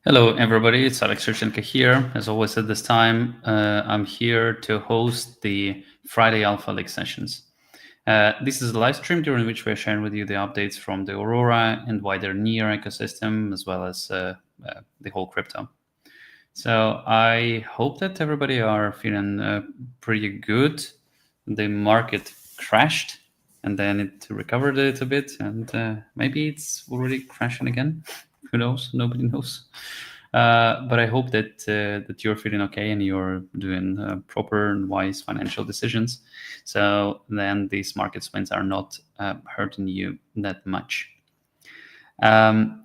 Hello, everybody. It's Alex Sherchenko here. As always, at this time, I'm here to host the Friday Alpha League sessions. This is a live stream during which we're sharing with you the updates from the Aurora and wider Near ecosystem, as well as the whole crypto. So I hope that everybody are feeling pretty good. The market crashed and then it recovered a little bit, and maybe it's already crashing again. Who knows? Nobody knows. But I hope that you're feeling okay and you're doing proper and wise financial decisions. So then these market swings are not hurting you that much. Without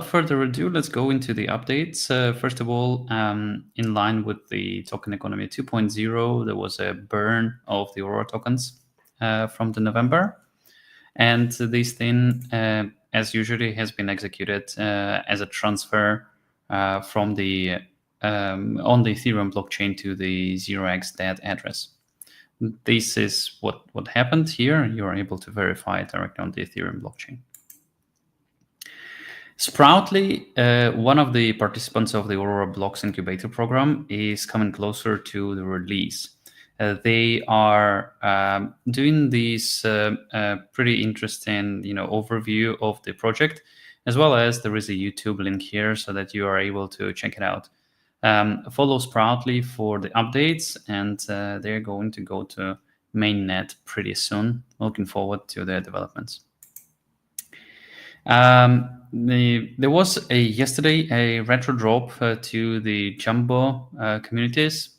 further ado, let's go into the updates. First of all, in line with the token economy 2.0, there was a burn of the Aurora tokens from the November. And this thing, as usually, has been executed as a transfer from the on the Ethereum blockchain to the 0x DAT address. This is what happened here. You are able to verify it directly on the Ethereum blockchain. Sproutly, one of the participants of the Aurora Blocks Incubator program, is coming closer to the release. They are doing this pretty interesting, overview of the project, as well as there is a YouTube link here so that you are able to check it out. Follow Sproutly for the updates, and they're going to go to mainnet pretty soon. Looking forward to their developments. There was yesterday a retro drop to the Jumbo communities,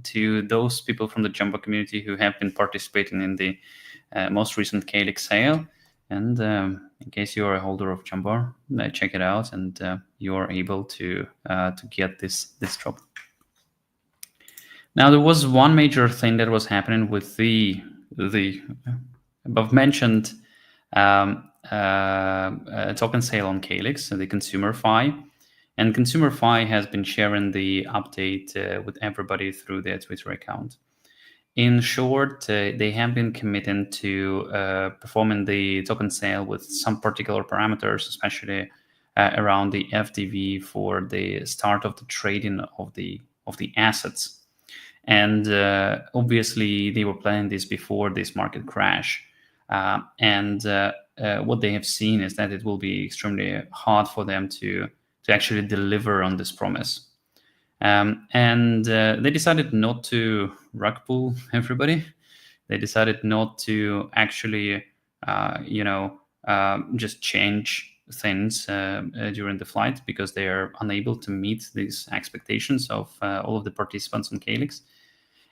to those people from the Jumbo community who have been participating in the most recent Calyx sale. And in case you are a holder of Jumbo, check it out, and you are able to get this drop. Now, there was one major thing that was happening with the above mentioned token sale on Calyx, the ConsumerFi. And ConsumerFi has been sharing the update with everybody through their Twitter account. In short, they have been committing to performing the token sale with some particular parameters, especially around the FDV for the start of the trading of the assets. And obviously, they were planning this before this market crash. What they have seen is that it will be extremely hard for them to actually deliver on this promise. They decided not to rug pull everybody. They decided not to actually, just change things during the flight, because they are unable to meet these expectations of all of the participants on Calyx.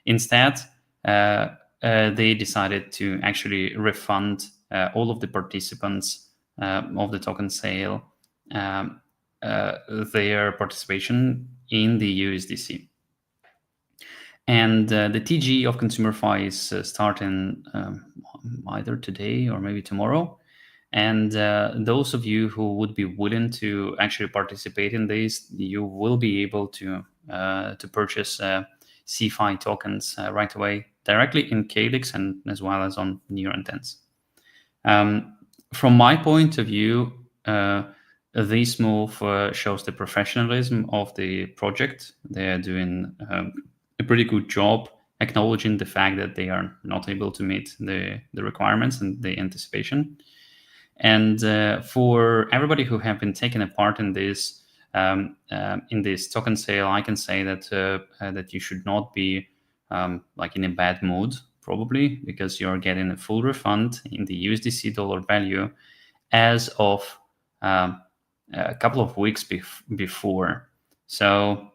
Instead, they decided to actually refund all of the participants of the token sale their participation in the USDC. And the TG of ConsumerFi is starting either today or maybe tomorrow. And those of you who would be willing to actually participate in this, you will be able to purchase CFI tokens right away, directly in Calyx and as well as on Near Intents. From my point of view, this move shows the professionalism of the project. They are doing a pretty good job acknowledging the fact that they are not able to meet the requirements and the anticipation. And for everybody who have been taking a part in this token sale, I can say that that you should not be like in a bad mood, probably, because you're getting a full refund in the USDC dollar value as of a couple of weeks before. So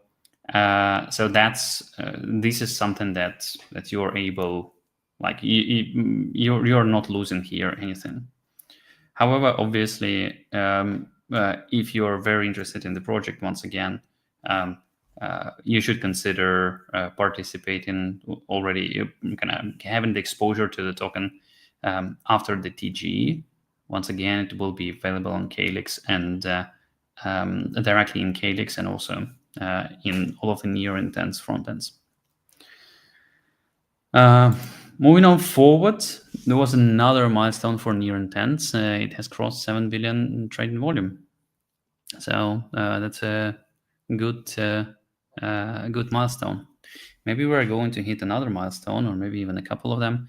that's this is something that you're able, like you're not losing here anything. However, obviously, if you're very interested in the project, once again, you should consider participating already, kind of having the exposure to the token after the TGE. Once again, it will be available on Calyx and directly in Calyx, and also in all of the Near Intents front ends. Moving on forward, there was another milestone for Near Intents. It has crossed 7 billion in trading volume. So that's a good good milestone. Maybe we're going to hit another milestone, or maybe even a couple of them,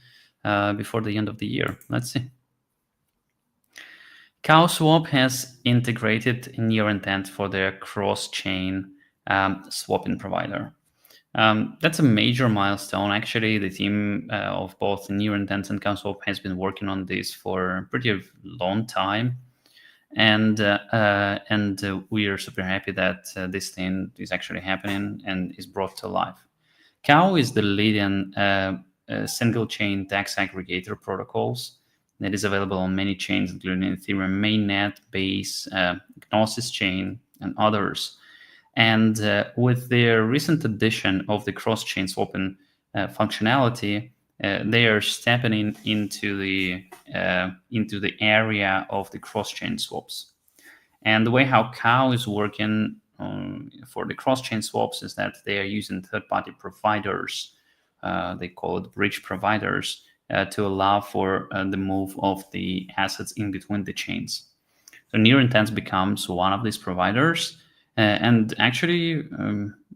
before the end of the year. Let's see. CowSwap has integrated near intent for their cross-chain swapping provider. That's a major milestone. Actually, the team of both near intent and CowSwap has been working on this for a pretty long time, and we are super happy that this thing is actually happening and is brought to life. Cow is the leading single chain tax aggregator protocols that is available on many chains, including Ethereum mainnet, Base, Gnosis chain, and others. And with their recent addition of the cross-chain swapping functionality, they are stepping into the area of the cross-chain swaps. And the way how Cow is working for the cross-chain swaps is that they are using third-party providers. They call it bridge providers to allow for the move of the assets in between the chains. So Near Intent becomes one of these providers, and actually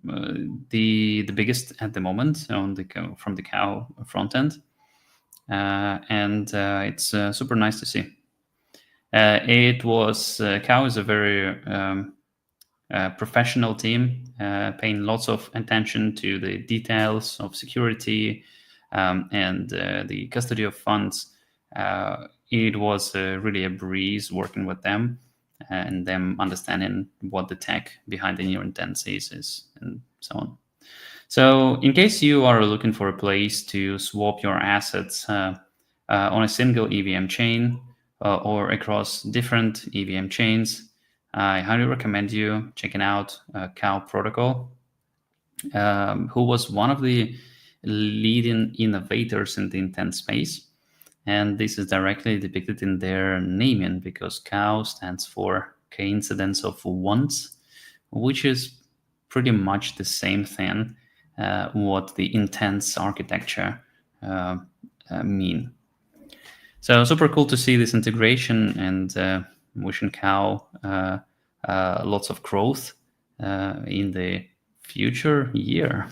the biggest at the moment on from the Cow front end, and it's super nice to see. It was Cow is a very professional team, paying lots of attention to the details of security and the custody of funds. It was really a breeze working with them and them understanding what the tech behind the Near Intent is and so on. So in case you are looking for a place to swap your assets on a single EVM chain or across different EVM chains, I highly recommend you checking out Cow Protocol, who was one of the leading innovators in the intent space. And this is directly depicted in their naming because Cow stands for coincidence of wants, which is pretty much the same thing what the intents architecture mean. So super cool to see this integration, and wishing Cow lots of growth in the future year.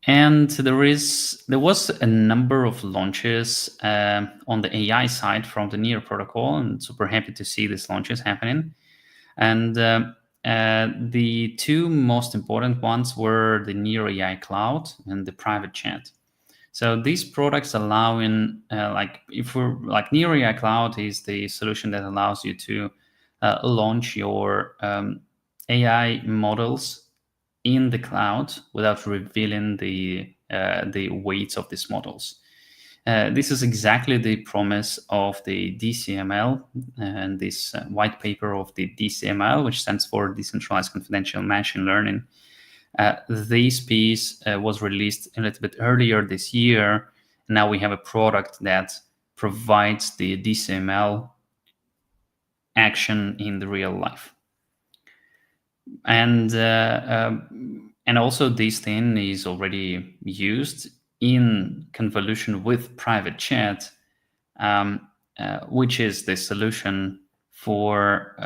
And there was a number of launches on the AI side from the Near protocol, and super happy to see these launches happening. And the two most important ones were the Near AI Cloud and the private chat. So these products allowing, Near AI Cloud is the solution that allows you to launch your AI models in the cloud without revealing the weights of these models. This is exactly the promise of the DCML and this white paper of the DCML, which stands for Decentralized Confidential Machine Learning. This piece was released a little bit earlier this year. Now we have a product that provides the DCML action in the real life. And also this thing is already used in convolution with private chat, which is the solution for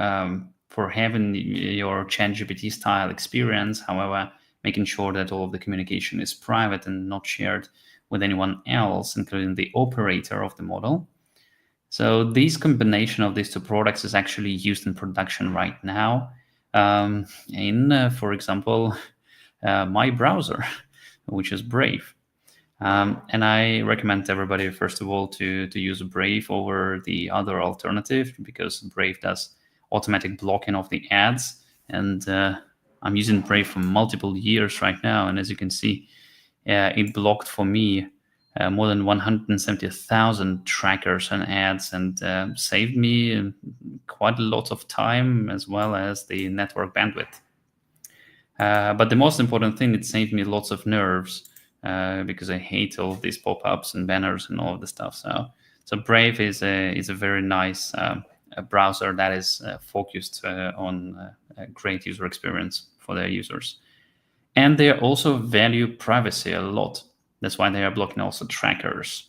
having your ChatGPT style experience. However, making sure that all of the communication is private and not shared with anyone else, including the operator of the model. So this combination of these two products is actually used in production right now. For example, my browser, which is Brave. And I recommend everybody, first of all, to use Brave over the other alternative, because Brave does automatic blocking of the ads. And I'm using Brave for multiple years right now. And as you can see, it blocked for me more than 170,000 trackers and ads, and saved me quite a lot of time as well as the network bandwidth. But the most important thing, it saved me lots of nerves because I hate all these pop-ups and banners and all of the stuff. So Brave is a very nice browser that is focused on a great user experience for their users. And they also value privacy a lot. That's why they are blocking also trackers.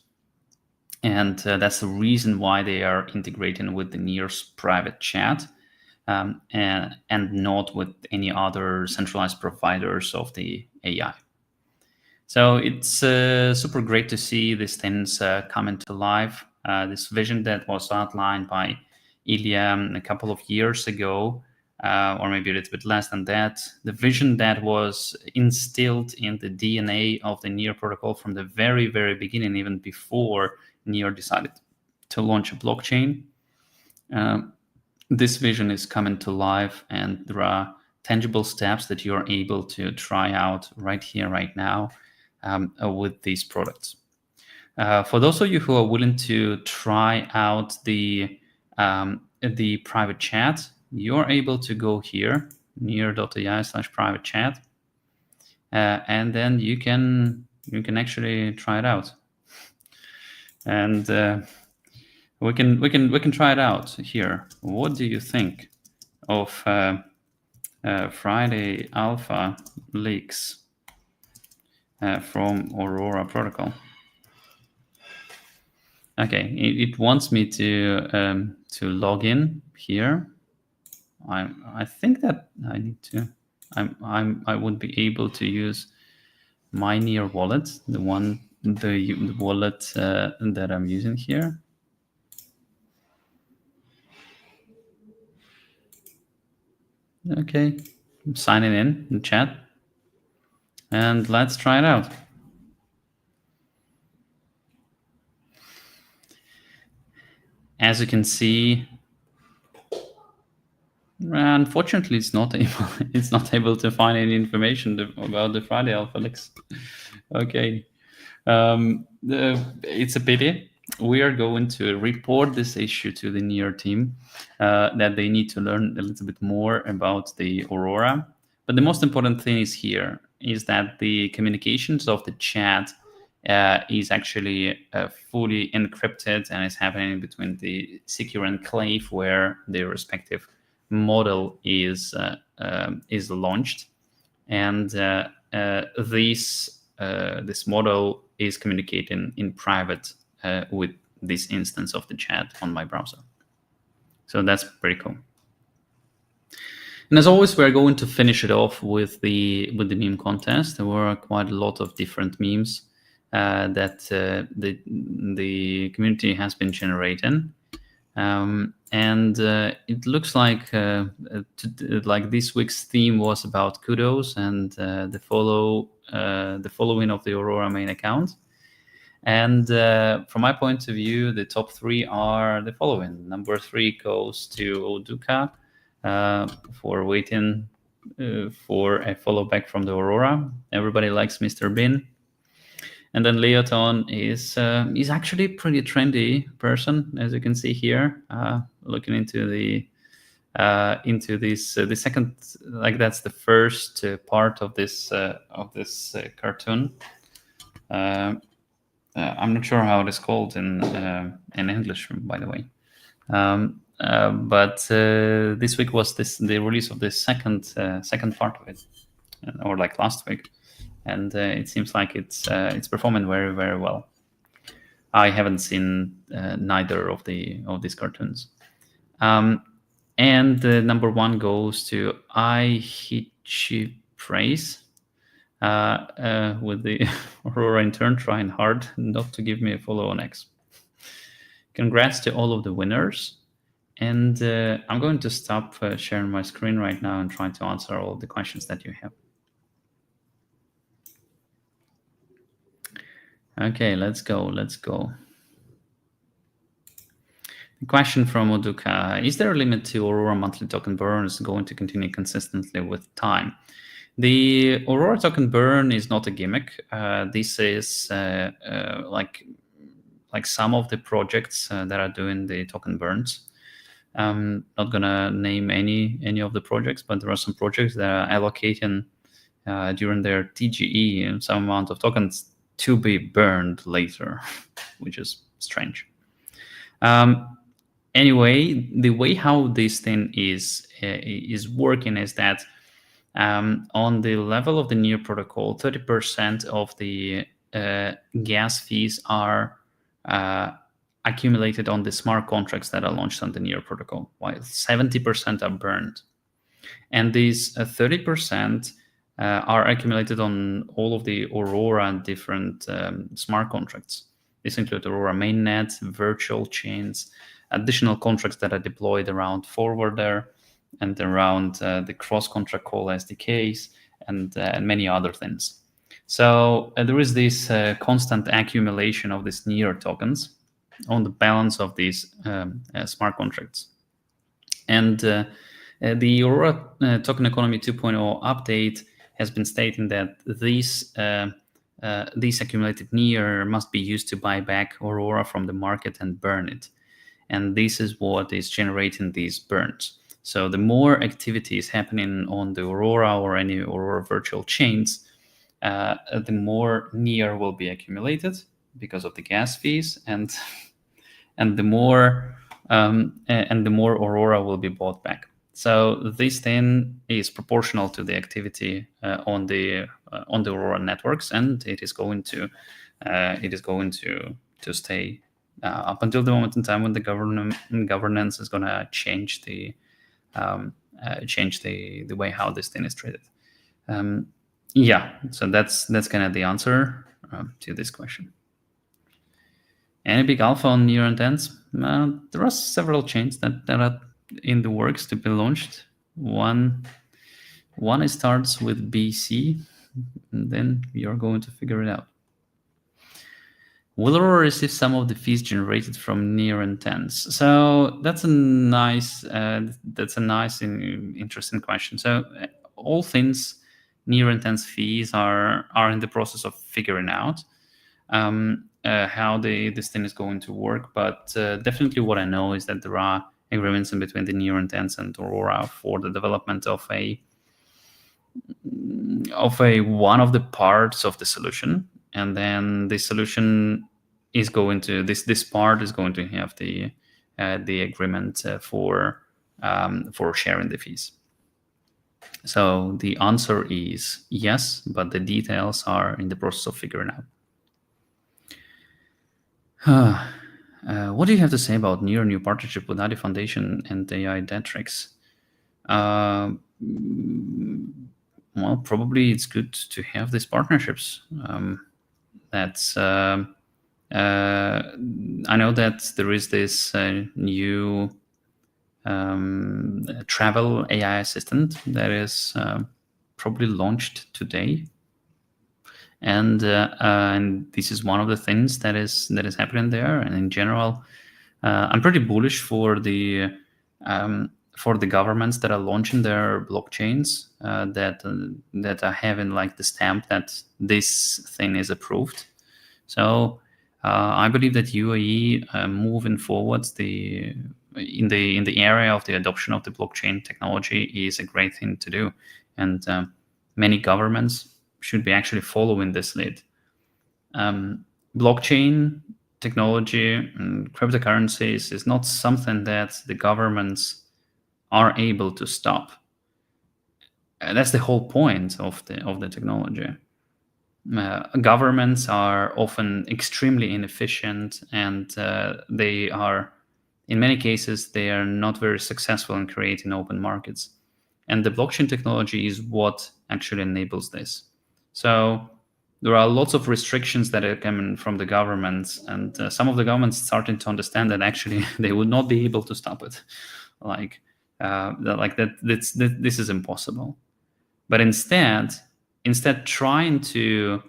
And that's the reason why they are integrating with the Near's private chat, and not with any other centralized providers of the AI. So it's super great to see these things come into life. This vision that was outlined by Ilya a couple of years ago, or maybe a little bit less than that, the vision that was instilled in the DNA of the Near protocol from the very, very beginning, even before Near decided to launch a blockchain. This vision is coming to life, and there are tangible steps that you're able to try out right here, right now, with these products. For those of you who are willing to try out the private chat, you're able to go here, near.ai/private chat, and then you can actually try it out. And we can try it out here. What do you think of Friday Alpha leaks from Aurora protocol? Okay, it wants me to log in here. I think that I need to. I would be able to use my Near wallet, the wallet that I'm using here. Okay, I'm signing in chat, and let's try it out. As you can see, unfortunately, it's not able to find any information about the Friday Alpha leaks. Okay, it's a pity. We are going to report this issue to the Near team, that they need to learn a little bit more about the Aurora. But the most important thing is that the communications of the chat is actually fully encrypted, and is happening between the secure enclave where the respective model is launched, and this model is communicating in private with this instance of the chat on my browser. So that's pretty cool. And as always, we're going to finish it off with the meme contest. There were quite a lot of different memes that the community has been generating. And it looks like this week's theme was about kudos and the following of the Aurora main account. And from my point of view, the top three are the following. Number 3 goes to Oduka for waiting for a follow back from the Aurora. Everybody likes Mr. Bean. And then Leoton is actually a pretty trendy person, as you can see here. Looking into the the second, like that's the first part of this cartoon. I'm not sure how it is called in English, by the way. But this week was the release of the second part of it, or like last week. And it seems like it's performing very, very well. I haven't seen neither of these cartoons. And number 1 goes to Aihichi Praise, with the Aurora intern trying hard not to give me a follow on X. Congrats to all of the winners. And I'm going to stop sharing my screen right now and try to answer all the questions that you have. Okay, let's go. The question from Oduka: is there a limit to Aurora monthly token burns going to continue consistently with time? The Aurora token burn is not a gimmick. This is like some of the projects that are doing the token burns. I'm not gonna name any of the projects, but there are some projects that are allocating during their TGE some amount of tokens to be burned later, which is strange. Anyway, the way how this thing is working is that on the level of the Near protocol, 30% of the gas fees are accumulated on the smart contracts that are launched on the Near protocol, while 70% are burned. And these 30% are accumulated on all of the Aurora different smart contracts. This includes Aurora mainnet, virtual chains, additional contracts that are deployed around forwarder and around the cross-contract call SDKs and many other things. So there is this constant accumulation of these Near tokens on the balance of these smart contracts. And the Aurora Token Economy 2.0 update has been stating that these accumulated Near must be used to buy back Aurora from the market and burn it. And this is what is generating these burns. So the more activity is happening on the Aurora or any Aurora virtual chains, the more Near will be accumulated because of the gas fees, and the more Aurora will be bought back. So this then is proportional to the activity on the Aurora networks, and it is going to stay up until the moment in time when the governance is going to change the way how this thing is treated. So that's kind of the answer to this question. Any big alpha on Near intents? There are several chains that are in the works to be launched. One starts with BC, and then you're going to figure it out. Will Aurora receive some of the fees generated from Near intents? So that's a nice, interesting question. So all things Near intents fees are in the process of figuring out how this thing is going to work. But definitely, what I know is that there are agreements in between the Near intents and Aurora for the development of one of the parts of the solution. And then the solution is going to this part is going to have the agreement for sharing the fees. So the answer is yes, but the details are in the process of figuring out. What do you have to say about Near new partnership with Adi Foundation and AI Detrix? Well, probably it's good to have these partnerships. I know that there is this new travel AI assistant that is probably launched today, and this is one of the things that is happening there. And in general, I'm pretty bullish for the governments that are launching their blockchains that are having like the stamp that this thing is approved. So I believe that UAE moving forwards in the area of the adoption of the blockchain technology is a great thing to do, and many governments should be actually following this lead. Blockchain technology and cryptocurrencies is not something that the governments are able to stop. That's the whole point of the technology. Governments are often extremely inefficient, and they are, in many cases, they are not very successful in creating open markets. And the blockchain technology is what actually enables this. So there are lots of restrictions that are coming from the governments, and some of the governments starting to understand that actually they would not be able to stop it. This is impossible. But instead trying to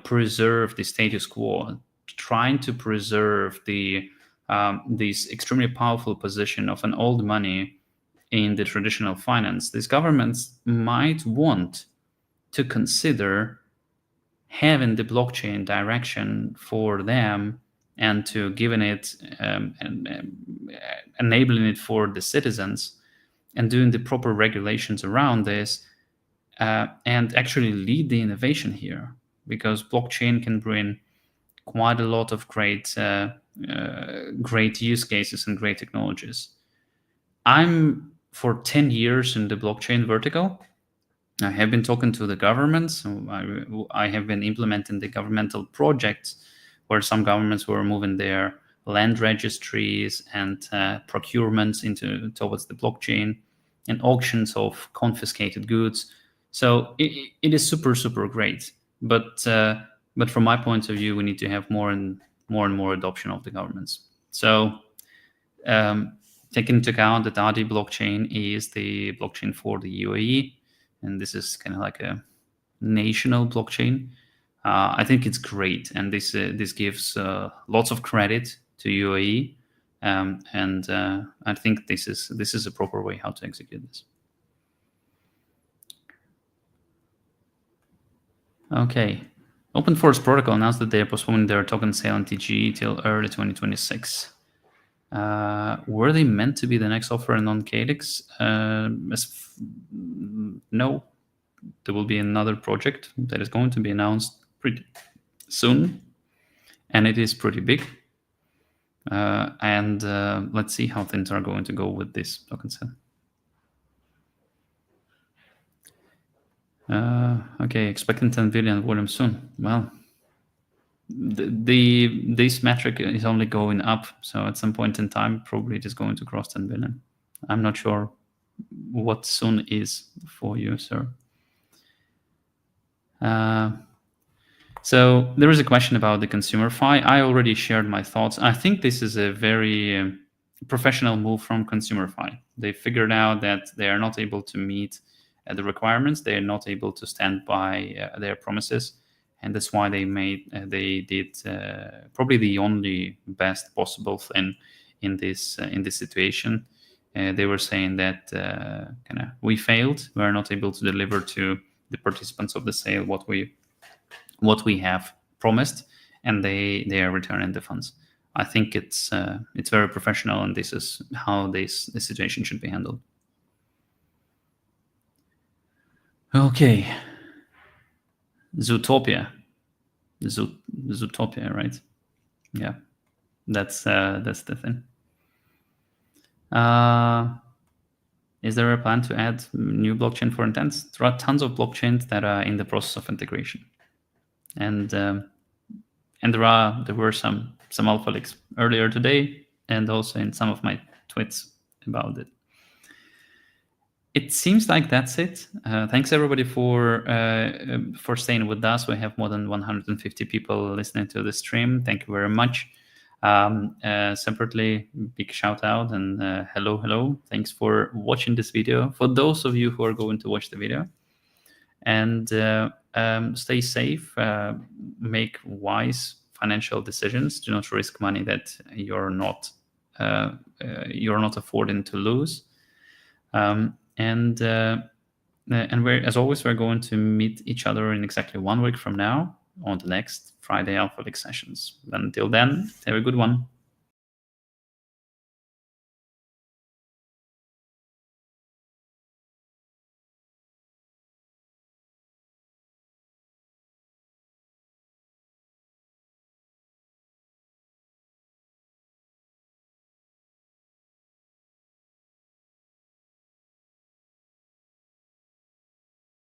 preserve the status quo, trying to preserve this extremely powerful position of an old money in the traditional finance, these governments might want to consider having the blockchain direction for them and to giving it enabling it for the citizens and doing the proper regulations around this, and actually lead the innovation here, because blockchain can bring quite a lot of great use cases and great technologies. I'm for 10 years in the blockchain vertical. I have been talking to the governments. I have been implementing the governmental projects where some governments were moving their land registries and procurements towards the blockchain, and auctions of confiscated goods. So it is super great. But from my point of view, we need to have more and more adoption of the governments. So take into account that ADI blockchain is the blockchain for the UAE, and this is kind of like a national blockchain. I think it's great, and this gives lots of credit to UAE, and I think this is a proper way how to execute this. Okay, Open Forest Protocol announced that they are postponing their token sale on TG till early 2026. Were they meant to be the next offering on Calyx? No, there will be another project that is going to be announced pretty soon, and it is pretty big. And let's see how things are going to go with this token sale. Okay, expecting 10 billion volume soon. Well, this metric is only going up, so at some point in time, probably it is going to cross 10 billion. I'm not sure what soon is for you, sir. So there is a question about the consumer FI. I already shared my thoughts. I think this is a very professional move from consumer FI. They figured out that they are not able to meet the requirements. They are not able to stand by their promises, and that's why they did probably the only best possible thing in this situation. They were saying that we failed. We are not able to deliver to the participants of the sale what we have promised, and they are returning the funds. I think it's very professional, and this is how this situation should be handled. Okay, Zootopia, Zootopia, right? Yeah, that's the thing. Is there a plan to add new blockchain for intents? There are tons of blockchains that are in the process of integration, and there were some alpha leaks earlier today, and also in some of my tweets about it. It seems like that's it. Thanks everybody for staying with us. We have more than 150 people listening to the stream. Thank you very much. Separately, big shout out and hello. Thanks for watching this video. For those of you who are going to watch the video, and stay safe, make wise financial decisions. Do not risk money that you're not affording to lose. And we're, as always, we're going to meet each other in exactly 1 week from now on the next Friday Alpha League sessions. Until then, have a good one.